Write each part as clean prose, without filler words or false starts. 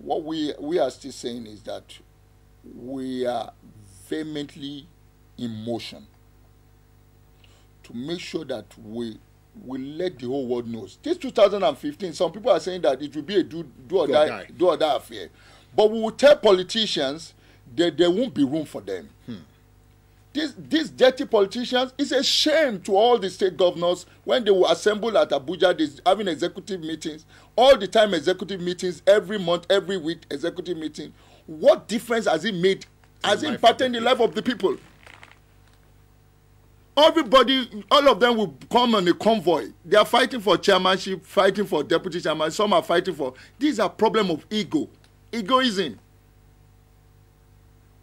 what we are still saying is that we are vehemently in motion to make sure that we let the whole world know. This 2015, some people are saying that it will be a do or die affair. But we will tell politicians that there won't be room for them. These dirty politicians, it's a shame to all the state governors when they will assemble at Abuja, they're having executive meetings, all the time executive meetings, every month, every week, executive meeting. What difference has it made? Has it impacted the life of the people? Everybody, all of them will come on a convoy. They are fighting for chairmanship, fighting for deputy chairman. Some are fighting for. These are problem of ego, egoism.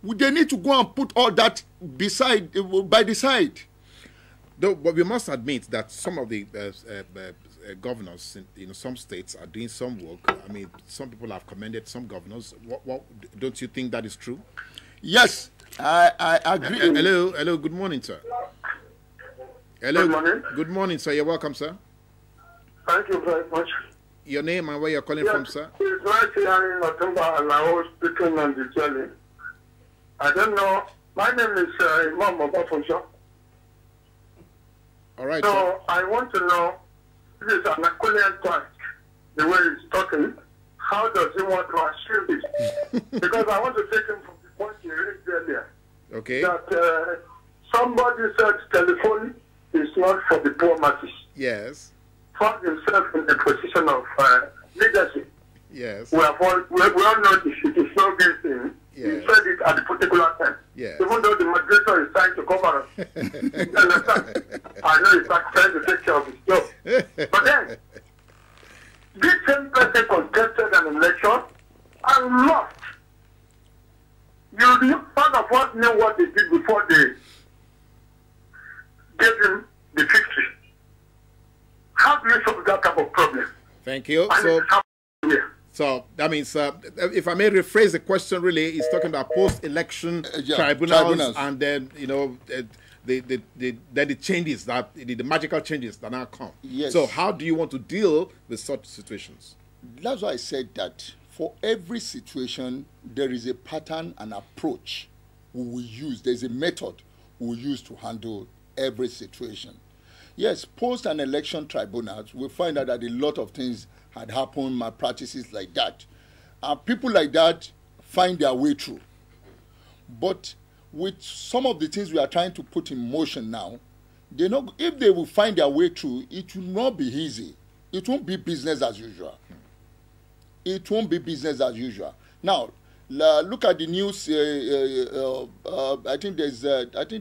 They need to go and put all that by the side. Though, but we must admit that some of the governors in some states are doing some work. I mean, some people have commended some governors. What don't you think that is true? Yes, I agree. Hello. Good morning, sir. Hello. Good morning. Good morning, sir. You're welcome, sir. Thank you very much. Your name and where you're calling from, sir? It's nice hearing Otunba Alao speaking on the telly. I don't know. My name is Imam Obafonjo. All right, so sir. I want to know, this is an equivalent task, the way he's talking. How does he want to achieve it? Because I want to take him from the point he raised earlier. Okay. That somebody said telephone is not for the poor masses. Yes. Found himself in a position of leadership. Yes. We all know it is no good thing. Yes. He said it at the particular time. Yes. Even though the moderator is trying to cover us. You understand? I know he's not trying to take care of his job. But then, this same person contested an election and lost. Part of what know what they did before they gave him the victory. How do you solve that type of problem? Thank you. And So that means, if I may rephrase the question, really, it's talking about post-election tribunals, and then the changes that the magical changes that now come. Yes. So how do you want to deal with such situations? That's why I said that for every situation there is a pattern and approach we will use. There's a method we will use to handle every situation. Yes, post and election tribunals, we find out that a lot of things had happened, malpractices like that. People like that find their way through. But with some of the things we are trying to put in motion now, if they will find their way through, it will not be easy. It won't be business as usual. It won't be business as usual. Now, look at the news. I think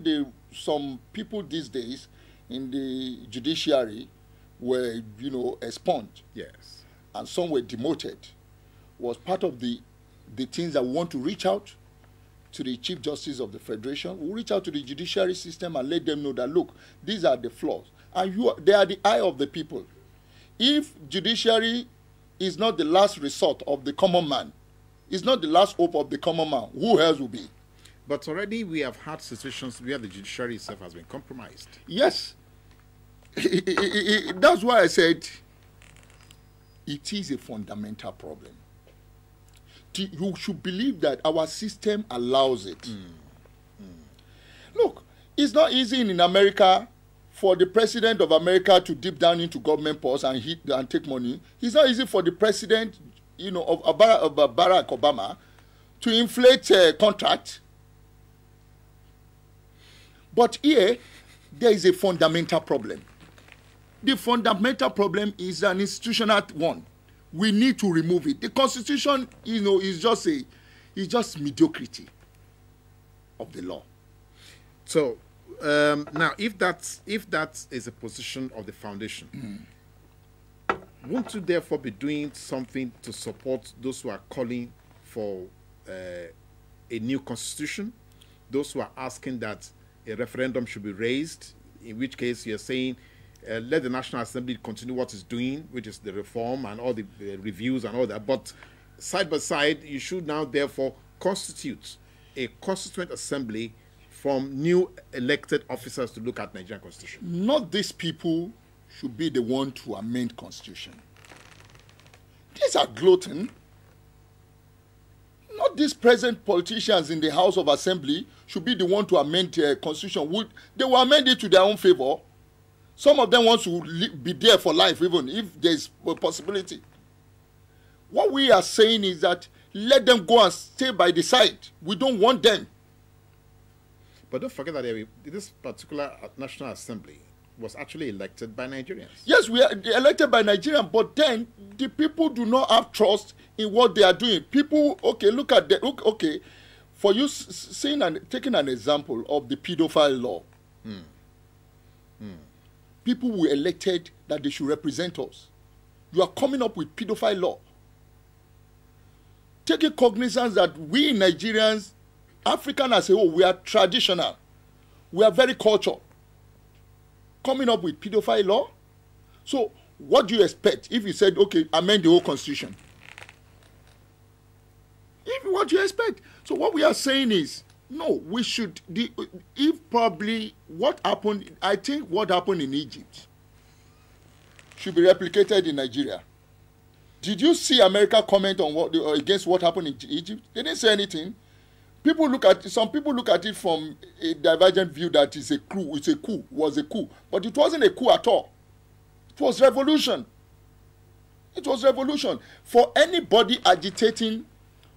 there's some people these days in the judiciary were, expunged. Yes. And some were demoted. Was part of the things that we want to reach out to the Chief Justice of the Federation. We'll reach out to the judiciary system and let them know that, look, these are the flaws. And they are the eye of the people. If judiciary is not the last resort of the common man, it's not the last hope of the common man, who else will be? But already we have had situations where the judiciary itself has been compromised. Yes. That's why I said it is a fundamental problem. You should believe that our system allows it. Look, it's not easy in America for the president of America to dip down into government purse and take money. It's not easy for the president, of Barack Obama to inflate contract. But here, there is a fundamental problem. The fundamental problem is an institutional one. We need to remove it. The Constitution, is just mediocrity of the law. So now, if that is a position of the foundation, won't you therefore be doing something to support those who are calling for a new constitution? Those who are asking that a referendum should be raised, in which case you're saying let the National Assembly continue what it's doing, which is the reform and all the reviews and all that. But side by side, you should now therefore constitute a constituent assembly from new elected officers to look at Nigerian constitution. Not these people should be the one to amend constitution. These are Gluttons. Not these present politicians in the House of Assembly should be the one to amend the constitution. They will amend it to their own favor. Some of them want to be there for life, even if there's a possibility. What we are saying is that let them go and stay by the side. We don't want them. But don't forget that this particular National Assembly was actually elected by Nigerians. Yes, we are elected by Nigerians, but then the people do not have trust in what they are doing. People, okay, look at that. Okay, for you taking an example of the pedophile law. People were elected that they should represent us. You are coming up with pedophile law. Taking cognizance that we Nigerians, African as a whole, we are traditional. We are very cultured. Coming up with pedophile law. So what do you expect if you said, okay, amend the whole constitution? What do you expect? So what we are saying is, no, we should, if probably what happened, I think what happened in Egypt should be replicated in Nigeria. Did you see America comment on against what happened in Egypt? They didn't say anything. Some people look at it from a divergent view that it's a coup, was a coup. But it wasn't a coup at all. It was revolution. It was revolution. For anybody agitating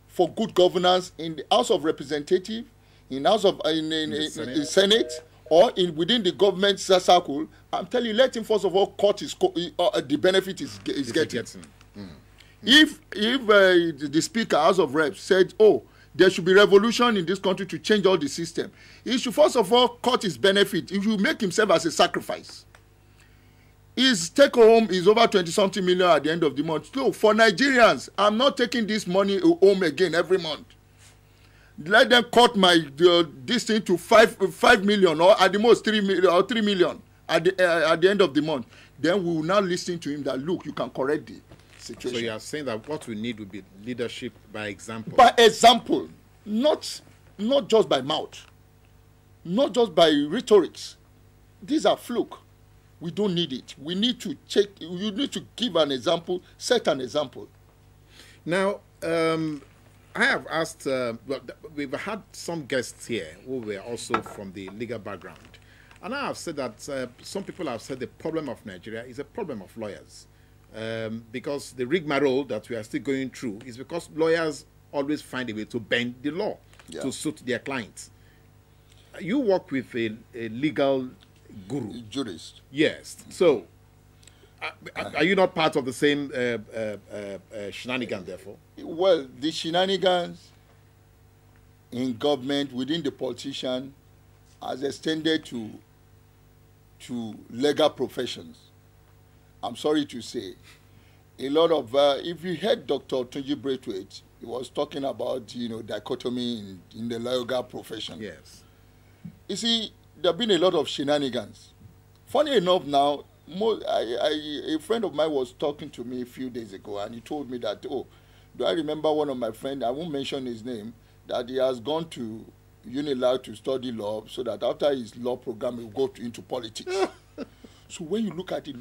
for good governance in the House of Representatives, in the Senate, or within the government circle, I'm telling you, let him first of all cut the benefit is getting. If the Speaker, House of Reps, said, oh, there should be revolution in this country to change all the system, he should first of all cut his benefit. He should make himself as a sacrifice. His take home is over 20-something million at the end of the month. So for Nigerians, I'm not taking this money home again every month. Let them cut my this thing to 5 million, or at the most 3 million or 3 million at the end of the month. Then we will now listen to him that, look, you can correct the situation. So you are saying that what we need would be leadership by example. By example, not just by mouth, not just by rhetorics. These are fluke. We don't need it. We need to check. You need to give an example, set an example. Now, I have asked, we've had some guests here who were also from the legal background. And I have said that some people have said the problem of Nigeria is a problem of lawyers. Because the rigmarole that we are still going through is because lawyers always find a way to bend the law to suit their clients. You work with a legal guru. Jurist. Yes. So, are you not part of the same shenanigans, therefore? Well, the shenanigans in government, within the politician, has extended to legal professions. I'm sorry to say, a lot of, if you heard Dr. Tunji Braithwaite, he was talking about, dichotomy in the legal profession. Yes. You see, there have been a lot of shenanigans. Funny enough now, a friend of mine was talking to me a few days ago, and he told me that, oh, do I remember one of my friends, I won't mention his name, that he has gone to Unilag to study law, so that after his law program, he will go into politics. So when you look at it,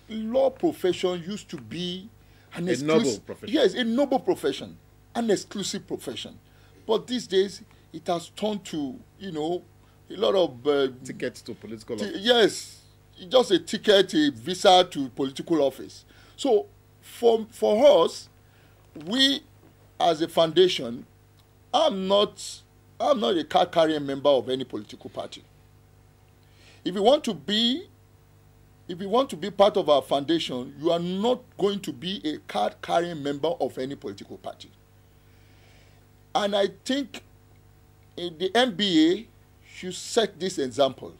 law profession used to be a noble profession. Yes, a noble profession, an exclusive profession. But these days, it has turned to, a lot of... tickets to political office. Yes, just a ticket, a visa to political office. So for us, we as a foundation, I'm not a card-carrying member of any political party. If you want to be part of our foundation, you are not going to be a card-carrying member of any political party. And I think the NBA should set this example.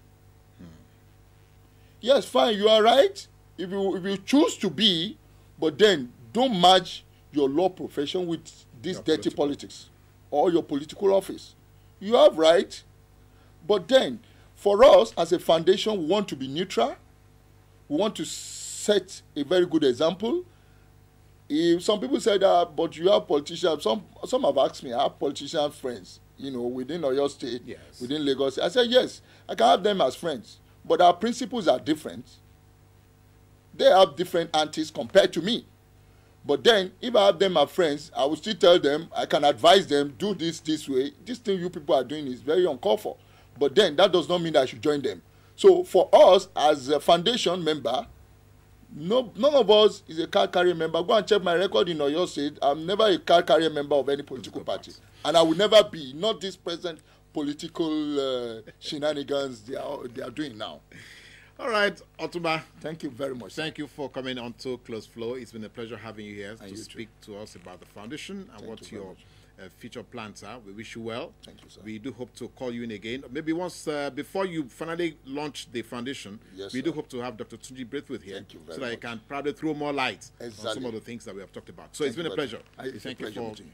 Yes, fine, you are right. If you choose to be, but then don't merge your law profession with this dirty politics or your political office. You have right, but then for us as a foundation, we want to be neutral. We want to set a very good example. If some people say that, but you have politicians. Some have asked me, I have politician friends, within Oyo State, yes, within Lagos. I said, yes, I can have them as friends, but our principles are different. They have different antics compared to me. But then, if I have them as friends, I will still tell them, I can advise them, do this way. This thing you people are doing is very uncalled for. But then, that does not mean that I should join them. So, for us, as a foundation member, none of us is a card carrying member. Go and check my record in Oyo State. I'm never a card carrying member of any political party. And I will never be, not this present political shenanigans they are doing now. All right, Otunba. Thank you very much. Thank you for coming on to Close Flow. It's been a pleasure having you here And to you speak to us about the foundation and what you very your future plans are. We wish you well. Thank you, sir. We do hope to call you in again. Maybe once before you finally launch the foundation, Yes, we sir. do hope to have Dr. Tunji Braithwaite here Thank you very so that he much. can probably throw more light on some Exactly. of the things that we have talked about. So it's been a pleasure. It's a Thank you pleasure for meeting you.